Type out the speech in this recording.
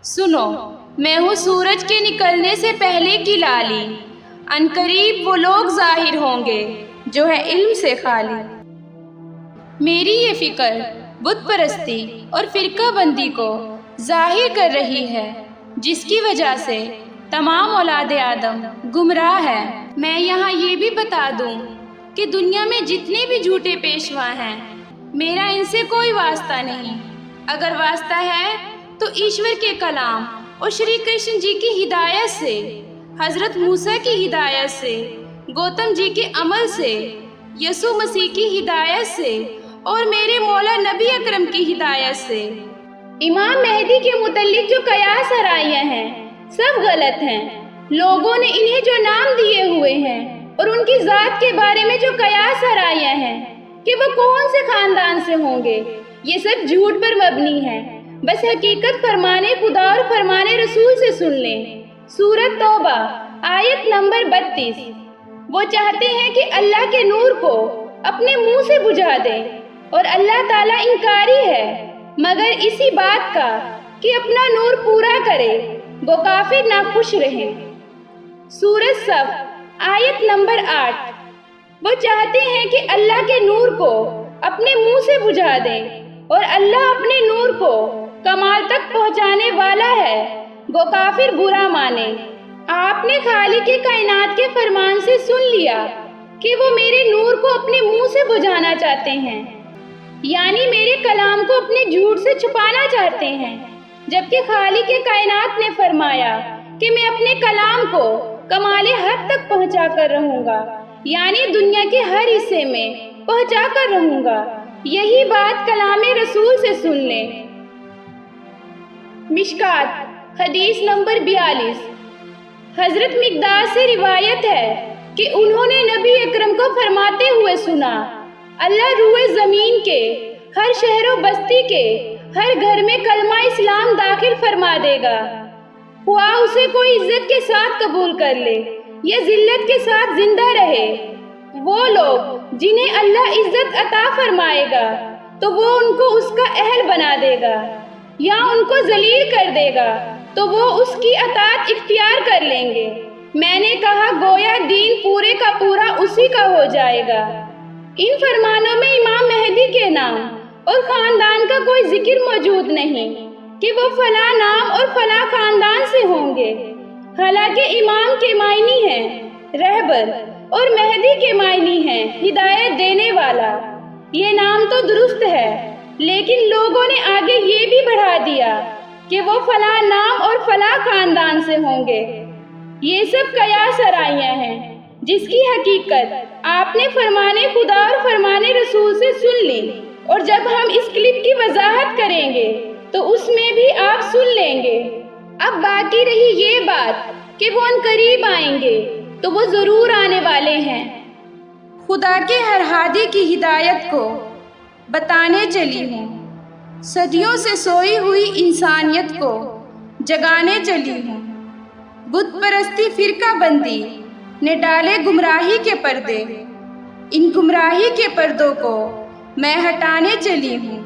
سنو، میں ہوں سورج کے نکلنے سے پہلے کی لالی، عنقریب وہ لوگ ظاہر ہوں گے جو ہے علم سے خالی۔ میری یہ فکر بت پرستی اور فرقہ بندی کو ظاہر کر رہی ہے، جس کی وجہ سے تمام اولاد آدم گمراہ ہے۔ میں یہاں یہ بھی بتا دوں کہ دنیا میں جتنے بھی جھوٹے پیشوا ہیں، میرا ان سے کوئی واسطہ نہیں۔ اگر واسطہ ہے تو ایشور کے کلام اور شری کرشن جی کی ہدایت سے، حضرت موسیٰ کی ہدایت سے، گوتم جی کے عمل سے، یسوع مسیح کی ہدایت سے اور میرے مولا نبی اکرم کی ہدایت سے۔ امام مہدی کے متعلق جو قیاس آرائیاں ہیں سب غلط ہیں۔ لوگوں نے انہیں جو نام دیے ہوئے ہیں اور ان کی ذات کے بارے میں جو قیاس آرائیاں ہیں کہ وہ کون سے خاندان سے ہوں گے، یہ سب جھوٹ پر مبنی ہے۔ بس حقیقت فرمانے خدا اور فرمانے رسول سے سن لیں۔ سورۃ توبہ آیت نمبر 32۔ وہ چاہتے ہیں کہ اللہ کے نور کو اپنے منہ سے بجھا دیں اور اللہ تعالیٰ انکاری ہے مگر اسی بات کا کہ اپنا نور پورا کرے، وہ کافر ناخوش رہیں۔ سورۃ صف آیت نمبر 8۔ وہ چاہتے ہیں کہ اللہ کے نور کو اپنے منہ سے بجھا دیں اور اللہ اپنے نور کو کمال تک پہنچانے والا ہے، وہ کافر برا مانے۔ آپ نے خالق کے کائنات کے فرمان سے سن لیا کہ وہ میرے نور کو اپنے منہ سے بجھانا چاہتے ہیں، یعنی میرے کلام کو اپنے جھوٹ سے چھپانا چاہتے ہیں، جبکہ خالق کے کائنات نے فرمایا کہ میں اپنے کلام کو کمال حد تک پہنچا کر رہوں گا، یعنی دنیا کے ہر حصے میں پہنچا کر رہوں گا۔ یہی بات کلام رسول سے سن لیں۔ مشکات حدیث نمبر 42۔ حضرت مقداد سے روایت ہے کہ انہوں نے نبی اکرم کو فرماتے ہوئے سنا، اللہ روئے زمین کے ہر شہر و بستی کے ہر گھر میں کلمہ اسلام داخل فرما دے گا، خواہ اسے کوئی عزت کے ساتھ قبول کر لے یا ذلت کے ساتھ زندہ رہے۔ وہ لوگ جنہیں اللہ عزت عطا فرمائے گا تو وہ ان کو اس کا اہل بنا دے گا، یا ان کو ذلیل کر دے گا تو وہ اس کی اطاعت اختیار کر لیں گے۔ میں نے کہا گویا دین پورے کا پورا اسی کا ہو جائے گا۔ ان فرمانوں میں امام مہدی کے نام اور خاندان کا کوئی ذکر موجود نہیں کہ وہ فلاں نام اور فلاں خاندان سے ہوں گے، حالانکہ امام کے معنی ہیں رہبر اور مہدی کے معنی ہیں ہدایت دینے والا۔ یہ نام تو درست ہے، لیکن لوگوں نے آگے یہ بھی بڑھا دیا کہ وہ فلاں نام اور فلاں خاندان سے ہوں گے۔ یہ سب قیاس آرائیاں ہیں جس کی حقیقت آپ نے فرمانے خدا اور فرمانے رسول سے سن لی، اور جب ہم اس کلپ کی وضاحت کریں گے تو اس میں بھی آپ سن لیں گے۔ اب باقی رہی یہ بات کہ وہ عنقریب آئیں گے، تو وہ ضرور آنے والے ہیں۔ خدا کے ہر ہادی کی ہدایت کو بتانے چلی ہوں، صدیوں سے سوئی ہوئی انسانیت کو جگانے چلی ہوں۔ بت پرستی فرقہ بندی نے ڈالے گمراہی کے پردے، ان گمراہی کے پردوں کو میں ہٹانے چلی ہوں۔